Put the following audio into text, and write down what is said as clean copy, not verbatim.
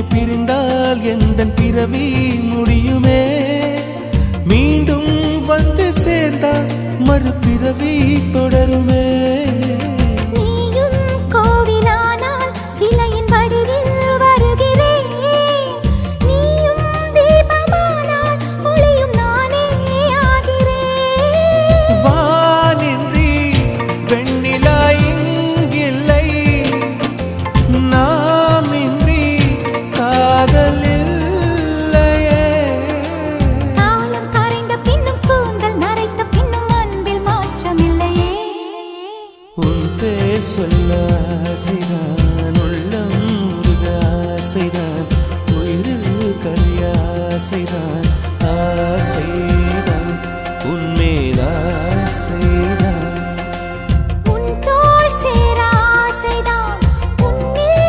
பிரிந்தால் எந்தன் பிறவி முடியுமே மீண்டும் வந்து சேர்ந்தால் மறுபிறவி தொடருமே சொல்ல ஆசைதான் உள்ளம் முருக ஆசைதான் உயிரில் கரிய ஆசைதான் ஆசை